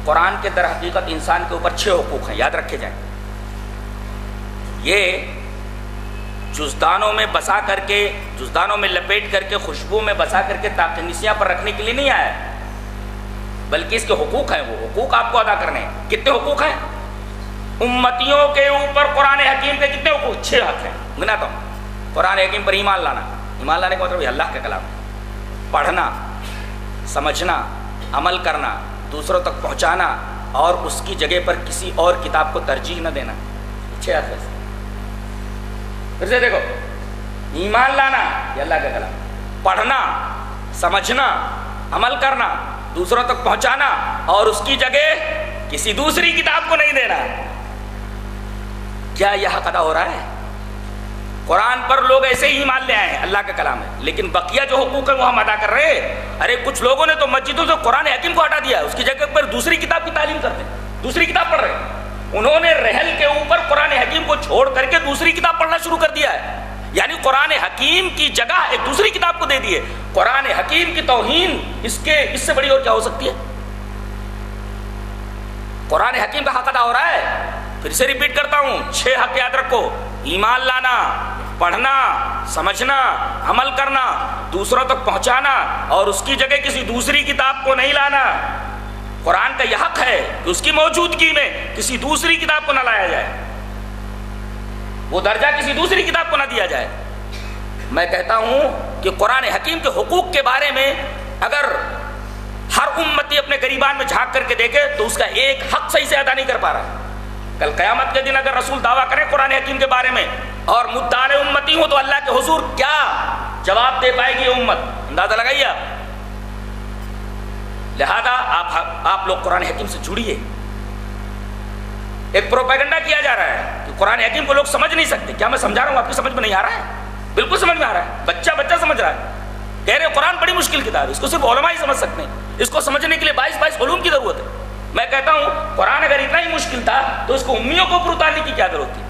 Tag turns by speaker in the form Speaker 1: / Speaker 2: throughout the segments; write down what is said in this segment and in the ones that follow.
Speaker 1: قرآن کے در حقیقت انسان کے اوپر 6 حقوق ہیں، یاد رکھے جائیں. یہ جزدانوں میں بسا کر کے، جزدانوں میں لپیٹ کر کے، خوشبو میں بسا کر کے تاکنیسیاں پر رکھنے کے لیے نہیں آیا ہے، بلکہ اس کے حقوق ہیں. وہ حقوق آپ کو ادا کرنے ہیں. کتنے حقوق ہیں امتیوں کے اوپر؟ قرآن حکیم کے کتنے حقوق؟ 6 حق ہیں، گناتا ہوں. قرآن حکیم پر ایمان لانا. ایمان لانے کا مطلب اللہ کا کلام پڑھنا، سمجھنا، عمل کرنا، دوسروں تک پہنچانا، اور اس کی جگہ پر کسی اور کتاب کو ترجیح نہ دینا. 6 حق ہیں. پھر سے دیکھو، ایمان لانا یہ اللہ کا کلام، پڑھنا، سمجھنا، عمل کرنا، دوسروں تک پہنچانا، اور اس کی جگہ کسی دوسری کتاب کو نہیں دینا. کیا یہ حق ادا ہو رہا ہے؟ قرآن پر لوگ ایسے ہی ایمان لے آئے ہیں، اللہ کا کلام ہے، لیکن بقیہ جو حقوق ہیں وہ ہم ادا کر رہے ہیں. ارے کچھ لوگوں نے تو مسجدوں سے قرآن حکیم کو ہٹا دیا، اس کی جگہ پر دوسری کتاب کی تعلیم کرتے ہیں، دوسری کتاب پڑھ رہے ہیں. انہوں نے رحل کے اوپر قرآن حکیم کو چھوڑ کر کے دوسری کتاب پڑھنا شروع کر دیا ہے، یعنی قرآن حکیم کی جگہ ایک دوسری کتاب کو دے دیے. قرآن حکیم کی توہین اس سے بڑی اور کیا ہو سکتی ہے؟ قرآن حکیم کا حق ادا ہو رہا ہے. پھر سے ریپیٹ کرتا ہوں، 6 حق یاد رکھو: ایمان لانا، پڑھنا، سمجھنا، عمل کرنا، دوسروں تک پہنچانا، اور اس کی جگہ کسی دوسری کتاب کو نہیں لانا. قرآن کا یہ حق ہے کہ اس کی موجودگی میں کسی دوسری کتاب کو نہ لایا جائے، وہ درجہ کسی دوسری کتاب کو نہ دیا جائے. میں کہتا ہوں کہ قرآن حکیم کے حقوق کے بارے میں اگر ہر امتی اپنے گریبان میں جھانک کر کے دیکھے تو اس کا ایک حق صحیح سے ادا نہیں کر پا رہا. کل قیامت کے دن اگر رسول دعویٰ کریں قرآن حکیم کے بارے میں اور مدعا امتی ہوں تو اللہ کے حضور کیا جواب دے پائے گی یہ امت؟ اندازہ لگائیے آپ. لہذا آپ لوگ قرآن حکیم سے جڑیے. ایک پروپیگنڈا کیا جا رہا ہے کہ قرآن حکیم کو لوگ سمجھ نہیں سکتے. کیا میں سمجھا رہا ہوں آپ کی سمجھ میں نہیں آ رہا ہے؟ بالکل سمجھ میں آ رہا ہے. بچہ سمجھ رہا ہے. کہہ رہے قرآن بڑی مشکل کتاب ہے، اس کو صرف علماء ہی سمجھ سکتے ہیں، اس کو سمجھنے کے لیے 22 علوم کی ضرورت ہے. میں کہتا ہوں قرآن اگر اتنا ہی مشکل تھا تو اس کو امیوں کو اوپر اتارنے کی کیا ضرورت تھی؟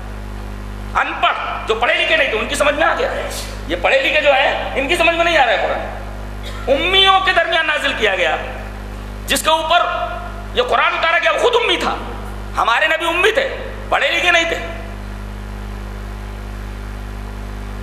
Speaker 1: ان پڑھ جو پڑھے لکھے نہیں تھے ان کی سمجھ میں آ گیا. یہ پڑھے لکھے جو ہے ان کی سمجھ میں نہیں آ رہا ہے. قرآن امیوں کے درمیان نازل کیا گیا، جس کے اوپر یہ قرآن اتارا گیا وہ خود امی تھا. ہمارے نبی امی تھے، پڑھے لکھے نہیں تھے.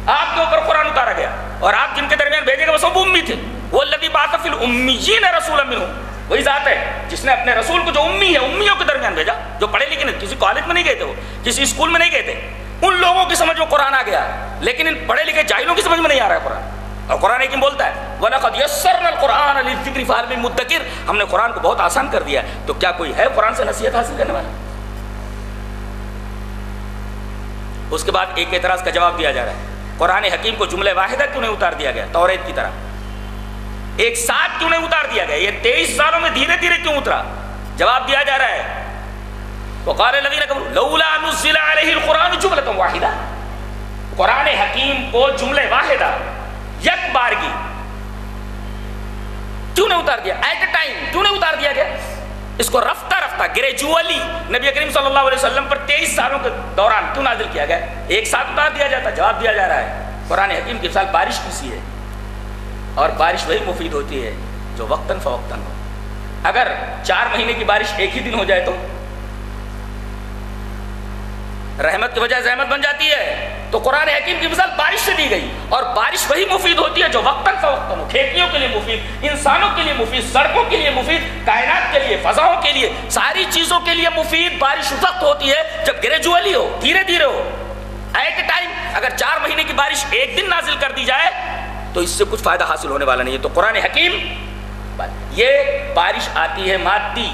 Speaker 1: آپ کے اوپر قرآن اتارا گیا اور آپ جن کے درمیان بھیجے گئے وہ سب امی تھے. وہ الذی بعث فی الامیین رسولا منہم، وہی ذات ہے جس نے اپنے رسول کو جو امی ہے امیوں کے درمیان بھیجا، جو پڑھے لکھے نہیں، کسی کالج میں نہیں گئے تھے، وہ کسی اسکول میں نہیں گئے تھے. ان لوگوں کی سمجھ میں قرآن آ گیا، لیکن ان پڑھے لکھے جاہلوں کی سمجھ میں نہیں آ رہا ہے قرآن. اور قرآن حکیم بولتا ہے وَلَقَدْ يَسَّرْنَا الْقُرْآنَ لِلذِّكْرِ فَهَلْ مِن مُدَّكِرٍ، ہم نے قرآن کو بہت آسان کر دیا ہے، تو کیا کوئی ہے قرآن سے نصیحت حاصل کرنے والا؟ اس کے بعد ایک اعتراض کا جواب دیا جا رہا ہے، قرآن حکیم کو جملہ واحدہ کیوں نہیں اتار دیا گیا توریت کی طرح؟ ایک ساتھ کیوں نہیں اتار دیا گیا؟ یہ 23 سالوں میں دھیرے دھیرے کیوں اترا؟ جواب دیا جا رہا ہے وَقَالَ الَّذِينَ كَفَرُوا لَوْلَا نُزِّلَ عَلَيْهِ الْقُرْآنُ جُمْلَةً وَاحِدَةً، قرآن حکیم کو جملہ واحدہ یک بارگی کیوں نہیں اتار دیا؟ ایٹ اے ٹائم کیوں نہیں اتار دیا گیا؟ اس کو رفتہ رفتہ گریجولی نبی کریم صلی اللہ علیہ وسلم پر 23 سالوں کے دوران کیوں نازل کیا گیا؟ ایک ساتھ اتار دیا جاتا. جواب دیا جا رہا ہے قرآن حکیم کی مثال بارش کی سی ہے، اور بارش وہی مفید ہوتی ہے جو وقتاً فوقتاً ہو. اگر 4 مہینے کی بارش ایک ہی دن ہو جائے تو رحمت کی وجہ زحمت بن جاتی ہے. تو قرآن حکیم کی مثال بارش سے دی گئی، اور بارش وہی مفید ہوتی ہے جو وقتاً فوقتاً ہو. کھیتیوں کے لیے مفید، انسانوں کے لیے مفید، سڑکوں کے لیے مفید، کائنات کے لیے، فضاؤں کے لیے، ساری چیزوں کے لیے مفید بارش اس وقت ہوتی ہے جب گریجولی ہو، دھیرے دھیرے ہو. ایٹ اے ٹائم اگر 4 مہینے کی بارش ایک دن نازل کر دی جائے تو اس سے کچھ فائدہ حاصل ہونے والا نہیں ہے. تو قرآن حکیم یہ بارش آتی ہے مادی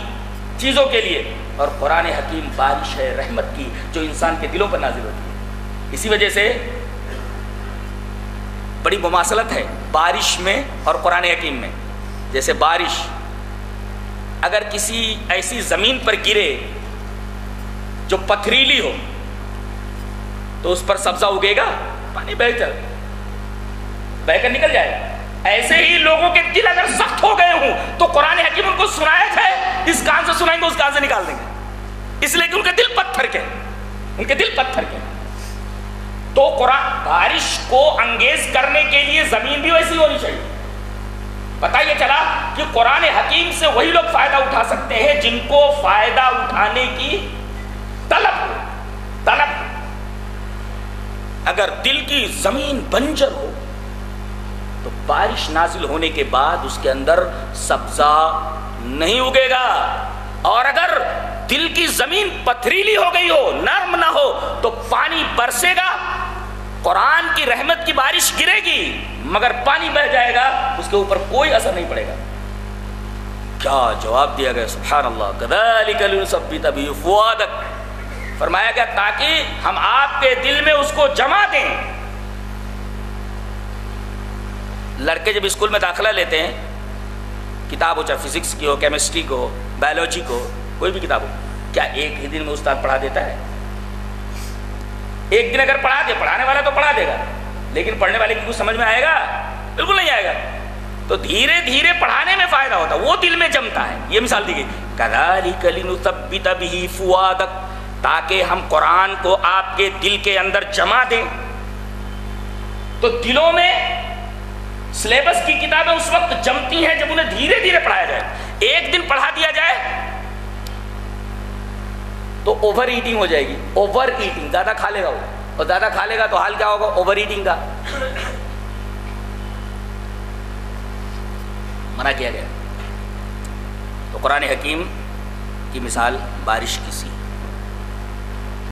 Speaker 1: چیزوں کے لیے، اور قرآن حکیم بارش ہے رحمت کی جو انسان کے دلوں پر نازل ہوتی ہے. اسی وجہ سے بڑی مماثلت ہے بارش میں اور قرآن حکیم میں. جیسے بارش اگر کسی ایسی زمین پر گرے جو پتھریلی ہو تو اس پر سبزہ اگے گا؟ پانی بہہ کر نکل جائے گا. ایسے ہی لوگوں کے دل اگر سخت ہو گئے ہوں تو قرآن حکیم ان کو سنائے تھے، اس کان سے سنائیں گے اس کان سے نکال دیں گے، اس لیے کہ ان کے دل پتھر کے، ان کے دل پتھر کے. تو قرآن بارش کو انگیز کرنے کے لیے زمین بھی ویسی ہونی چاہیے. پتہ یہ چلا کہ قرآن حکیم سے وہی لوگ فائدہ اٹھا سکتے ہیں جن کو فائدہ اٹھانے کی طلب ہو. اگر دل کی زمین بنجر ہو تو بارش نازل ہونے کے بعد اس کے اندر سبزہ نہیں اگے گا، اور اگر دل کی زمین پتھریلی ہو گئی ہو، نرم نہ ہو، تو پانی برسے گا، قرآن کی رحمت کی بارش گرے گی، مگر پانی بہہ جائے گا، اس کے اوپر کوئی اثر نہیں پڑے گا. کیا جواب دیا گیا، سبحان اللہ. کذالک لنثبت بہ فؤادک، فرمایا گیا تاکہ ہم آپ کے دل میں اس کو جما دیں. لڑکے جب اسکول میں داخلہ لیتے ہیں، کتاب ہو چاہے فزکس کی ہو، کیمسٹری کو ہو، بایولوجی کو ہو، کوئی بھی کتاب ہو، کیا ایک ہی دن میں استاد پڑھا دیتا ہے؟ ایک دن اگر پڑھا دے، پڑھانے والا تو پڑھا دے گا، لیکن پڑھنے والے کی کچھ سمجھ میں آئے گا؟ بالکل نہیں آئے گا. تو دھیرے دھیرے پڑھانے میں فائدہ ہوتا ہے، وہ دل میں جمتا ہے. یہ مثال دی گئی، کذالک لنثبت بہ فؤادک، تاکہ ہم قرآن کو آپ کے دل کے اندر جما دیں. تو دلوں میں سلیبس کی کتابیں اس وقت جمتی ہیں جب انہیں دھیرے دھیرے پڑھایا جائے. ایک دن پڑھا دیا جائے تو اوور ایٹنگ ہو جائے گی. اوور ایٹنگ، زیادہ کھا لے گا وہ، اور زیادہ کھا لے گا تو حال کیا ہوگا؟ اوور ایٹنگ کا. منع کیا گیا. تو قرآن حکیم کی مثال بارش کی سی.